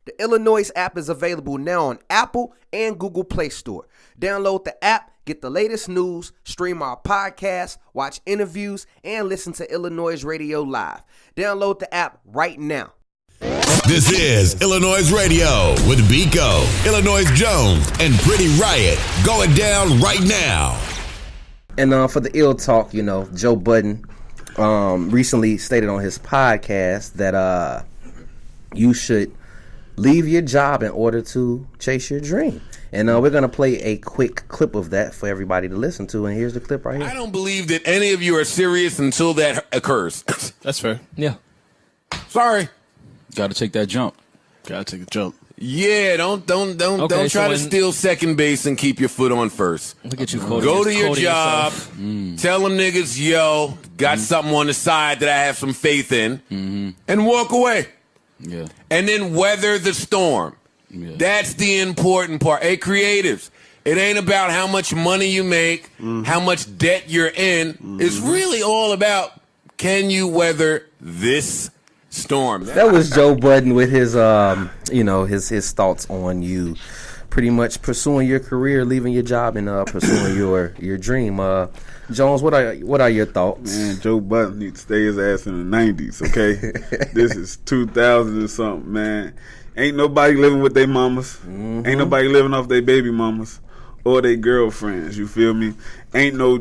The iLLANOiZE app is available now on Apple and Google Play Store. Download the app, get the latest news, stream our podcasts, watch interviews, and listen to iLLANOiZE Radio live. Download the app right now. This is iLLANOiZE Radio with Biko, iLLANOiZE Jones, and Pretty Riot. Going down right now. And for the iLLTALK, Joe Budden recently stated on his podcast that you should leave your job in order to chase your dream. And we're going to play a quick clip of that for everybody to listen to. And here's the clip right here. I don't believe that any of you are serious until that occurs. That's fair. Yeah. Sorry. Got to take that jump. Got to take the jump. Yeah, don't try to steal second base and keep your foot on first. Look at you, Cody. Go to your job. Tell them niggas, yo, got something on the side that I have some faith in, and walk away. Yeah. And then weather the storm. Yeah. That's the important part. Hey, creatives, it ain't about how much money you make, how much debt you're in. It's really all about, can you weather this storm? That was Joe Budden with his, his thoughts on you pretty much pursuing your career, leaving your job, and pursuing your dream. Jones, what are your thoughts? Man, Joe Budden needs to stay his ass in the 90s, okay? This is 2000 or something, man. Ain't nobody living with their mamas. Ain't nobody living off their baby mamas or their girlfriends, you feel me? Ain't no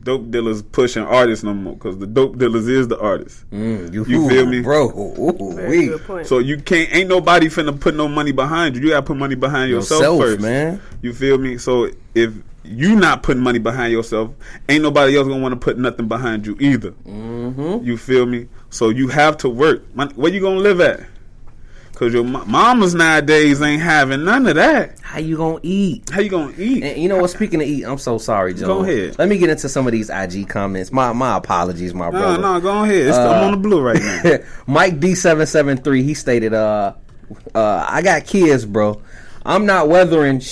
dope dealers pushing artists no more, because the dope dealers is the artists. You feel me? Bro. Very good point. So ain't nobody finna put no money behind you. You gotta put money behind yourself first, man. You feel me? So if you not putting money behind yourself, ain't nobody else gonna want to put nothing behind you either. You feel me? So you have to work. Where you gonna live at? Because your mamas nowadays ain't having none of that. How you gonna eat? And you know what? Speaking of eat, I'm so sorry, Joe. Go ahead. Let me get into some of these IG comments. My apologies, my brother. No, go ahead. I'm on the blue right now. Mike D773, he stated, I got kids, bro. I'm not weathering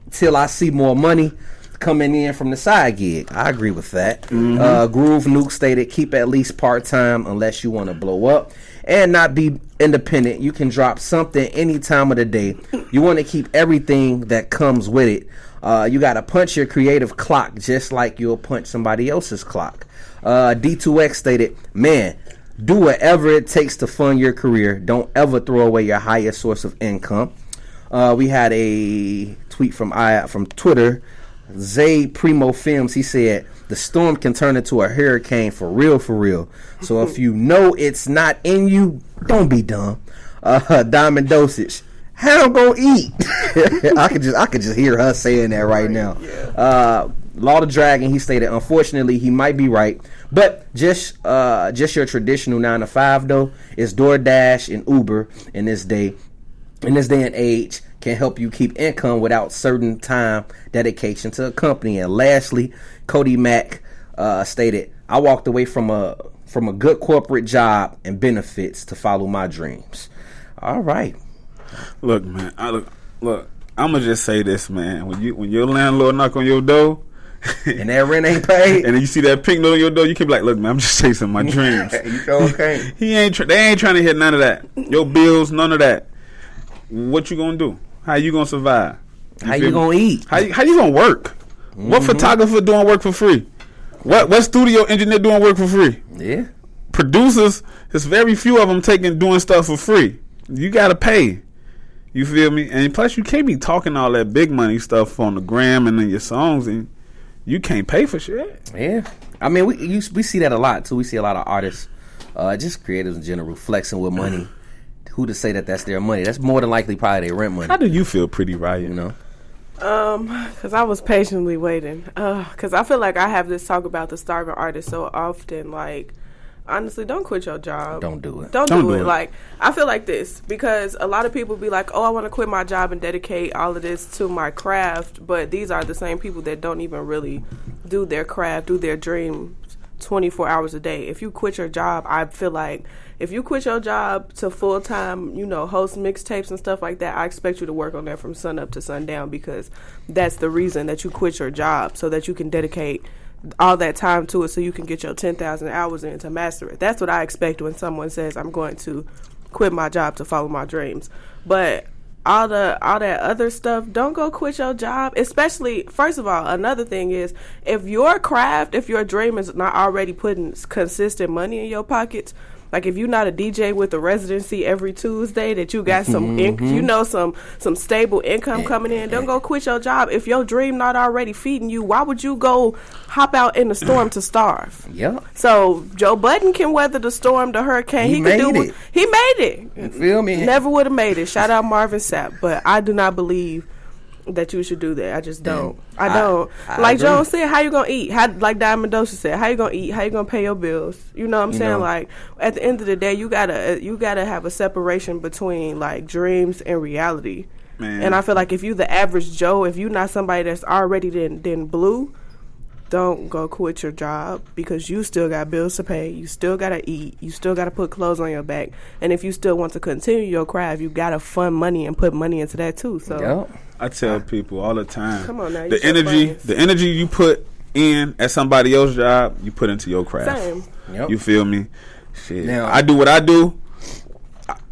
till I see more money coming in from the side gig. I agree with that. Groove Nuke stated, keep at least part-time unless you want to blow up and not be independent. You can drop something any time of the day. You want to keep everything that comes with it. You got to punch your creative clock just like you'll punch somebody else's clock. D2X stated, man, do whatever it takes to fund your career. Don't ever throw away your highest source of income. We had a tweet from Twitter. Zay Primo Films, he said, the storm can turn into a hurricane for real. So if you know it's not in you, don't be dumb. Diamond Dosage, how I'm gonna eat? I could just hear her saying that right now. Law the Dragon, he stated, unfortunately, he might be right, but just your traditional 9 to 5 though is DoorDash and Uber in this day and age can help you keep income without certain time dedication to a company. And lastly, Cody Mack stated, I walked away from a good corporate job and benefits to follow my dreams. All right. Look, man. Look. I'm gonna just say this, man. When your landlord knock on your door and that rent ain't paid, and then you see that pink note on your door, you can be like, look, man, I'm just chasing my dreams. You okay? They ain't trying to hear none of that. Your bills, none of that. What you gonna do? How you gonna survive? How you gonna eat? How you gonna work? What photographer doing work for free? What studio engineer doing work for free? Yeah. Producers, there's very few of them doing stuff for free. You gotta pay. You feel me? And plus, you can't be talking all that big money stuff on the gram and in your songs, and you can't pay for shit. Yeah. I mean, we see that a lot too. We see a lot of artists, just creatives in general, flexing with money. Who to say that that's their money? That's more than likely probably their rent money. How do you feel, Pretty Riot? Because I was patiently waiting. Because I feel like I have this talk about the starving artist so often. Like, honestly, don't quit your job. Don't do it. Don't do it. Like, I feel like this because a lot of people be like, oh, I want to quit my job and dedicate all of this to my craft. But these are the same people that don't even really do their craft, do their dreams 24 hours a day. If you quit your job, I feel like if you quit your job to full-time, host mixtapes and stuff like that, I expect you to work on that from sun up to sundown, because that's the reason that you quit your job, so that you can dedicate all that time to it so you can get your 10,000 hours in to master it. That's what I expect when someone says, I'm going to quit my job to follow my dreams. But all that other stuff, don't go quit your job. Especially, first of all, another thing is, if your dream is not already putting consistent money in your pockets, like if you're not a DJ with a residency every Tuesday, that you got some some stable income coming in, don't go quit your job. If your dream not already feeding you, why would you go hop out in the storm to starve? Yeah. So Joe Budden can weather the storm, the hurricane. He made it. You feel me? Never would have made it. Shout out Marvin Sapp. But I do not believe that you should do that. I just don't. I don't. Like Jones said, how you gonna eat? Like Diamond Mendoza said, how you gonna eat? How you gonna pay your bills? You know what I'm saying? Like, at the end of the day, you gotta have a separation between like dreams and reality. Man. And I feel like if you the average Joe, if you not somebody that's already then blue, don't go quit your job, because you still got bills to pay. You still gotta eat. You still gotta put clothes on your back. And if you still want to continue your craft, you gotta fund money and put money into that too. So I tell people all the time, come on now, the energy you put in at somebody else's job, you put into your craft. Same. Yep. You feel me? Shit. Now, I do what I do.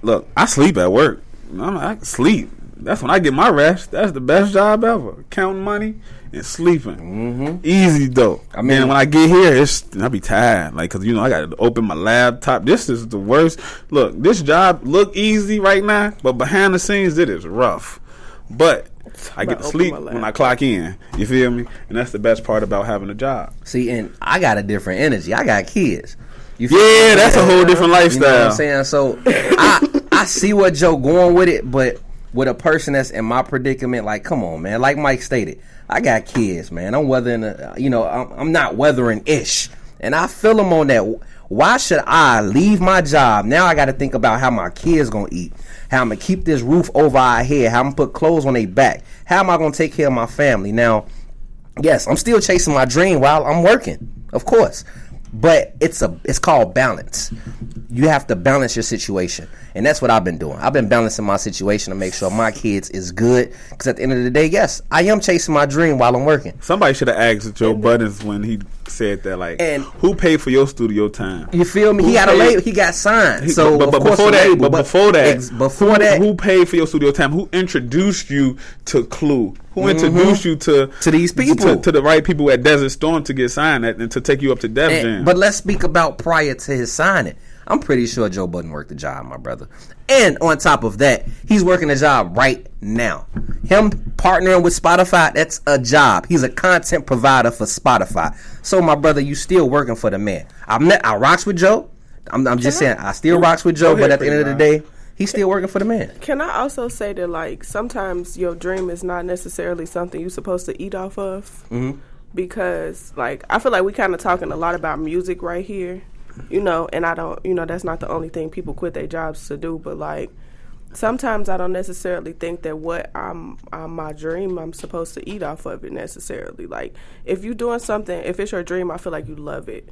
Look, I sleep at work. I sleep. That's when I get my rest. That's the best job ever. Counting money and sleeping. Easy though. I mean, when I get here, I be tired. Like, cause I got to open my laptop. This is the worst. Look, this job look easy right now, but behind the scenes, it is rough. But I get to sleep when I clock in. You feel me? And that's the best part about having a job. See, and I got a different energy. I got kids. That's a whole different lifestyle. You know what I'm saying? So I see what Joe going with it, but with a person that's in my predicament, like, come on, man. Like Mike stated, I got kids, man. I'm weathering, I'm not weathering ish. And I feel them on that. Why should I leave my job? Now I got to think about how my kids going to eat, how I'm going to keep this roof over our head, how I'm going to put clothes on their back. How am I going to take care of my family? Now, yes, I'm still chasing my dream while I'm working, of course. But it's called balance. You have to balance your situation. And that's what I've been doing. I've been balancing my situation to make sure my kids is good. Because at the end of the day, yes, I am chasing my dream while I'm working. Somebody should have asked Joe Budden when he said that, like, and who paid for your studio time? You feel me? He got a label. He got signed. But before that, who paid for your studio time? Who introduced you to Clue? Who introduced you to these people? To the right people at Desert Storm to get signed and to take you up to Def Jam. But let's speak about prior to his signing. I'm pretty sure Joe Budden worked the job, my brother. And on top of that, he's working the job right now. Him partnering with Spotify, that's a job. He's a content provider for Spotify. So, my brother, you still working for the man. I rocks with Joe. I'm just saying, I still rocks with Joe, but at the end of the day, he's still working for the man. Can I also say that, like, sometimes your dream is not necessarily something you're supposed to eat off of? Because, like, I feel like we kind of talking a lot about music right here. And I don't, that's not the only thing people quit their jobs to do. But, like, sometimes I don't necessarily think that what I'm my dream, I'm supposed to eat off of it necessarily. Like, if you're doing something, if it's your dream, I feel like you love it.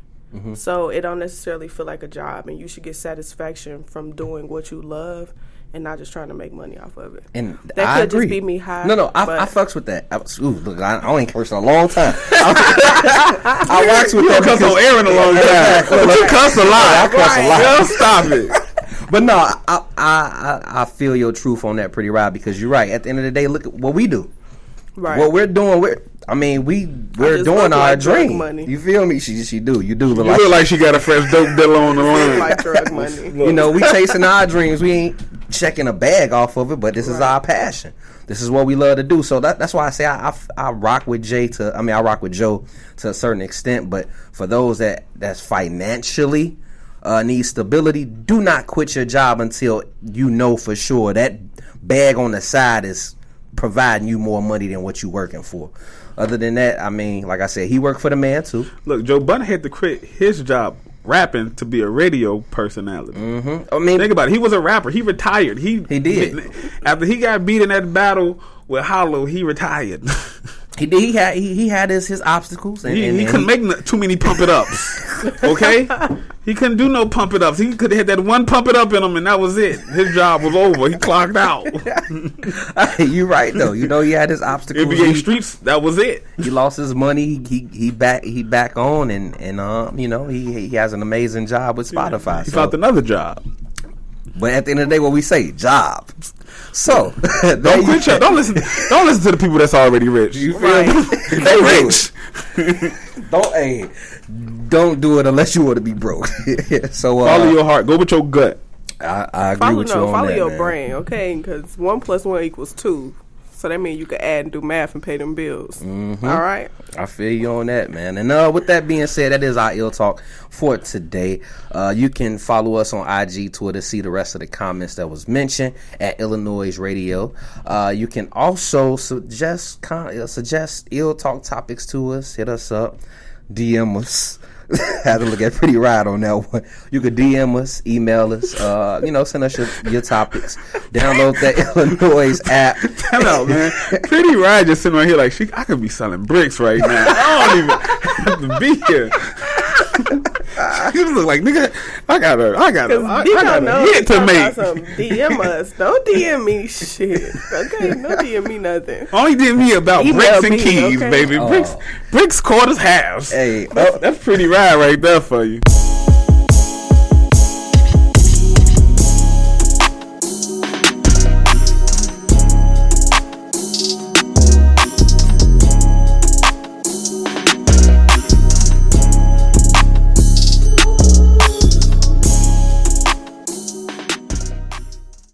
So it don't necessarily feel like a job, and you should get satisfaction from doing what you love and not just trying to make money off of it. And that I could agree. just be me high. No, I fucks with that. Look, I ain't cursed in a long time. I rocks with that. You cuss on air in a long time. But you cuss a lot. I cuss a lot. Yo, stop it. But no, I feel your truth on that, Pretty Rod, because you're right. At the end of the day, look at what we do. Right. What we're doing, we're doing our dream. Money. You feel me? She do. You do look like look like she got a fresh dope dealer on the line. Like drug money. We chasing our dreams. We ain't checking a bag off of it, but this is our passion. This is what we love to do. So that's why I say I rock with I rock with Joe to a certain extent. But for those that's financially need stability, do not quit your job until you know for sure that bag on the side is providing you more money than what you working for. Other than that, like I said, he worked for the man too. Look, Joe Budden had to quit his job rapping to be a radio personality. Think about it. He was a rapper. He retired. He did. After he got beat in that battle with Hollow, he retired. He did. He had his obstacles. And he couldn't make too many pump it ups. Okay, he couldn't do no pump it ups. He could have had that one pump it up in him, and that was it. His job was over. He clocked out. You're right though. He had his obstacles. NBA streets. That was it. He lost his money. He back on, and he has an amazing job with Spotify. He found another job. But at the end of the day, what we say, jobs. So Don't quit. Don't listen to the people that's already rich. You feel Right. me? They rich. Don't do it unless you want to be broke. So Follow your heart. Go with your gut. I agree with you on follow that, your man. brain, okay? Because 1 + 1 = 2. So that means you can add and do math and pay them bills. Mm-hmm. All right. I feel you on that, man. And with that being said, that is our ill talk for today. You can follow us on IG, Twitter, see the rest of the comments that was mentioned at iLLANOiZE Radio. You can also suggest ill talk topics to us. Hit us up, DM us. Had to look at Pretty Ride on that one. You could DM us, email us, send us your topics. Download that iLLANOiZE app. Time out, man. Pretty Ride just sitting right here like, I could be selling bricks right now. I don't even have to be here. She just look like, nigga, I got a hit to make. DM us. Don't DM me shit. Okay, don't DM me nothing. Only DM me about Email bricks and me, keys, okay? baby. Bricks, quarters, halves. Hey, that's Pretty Ride right there for you.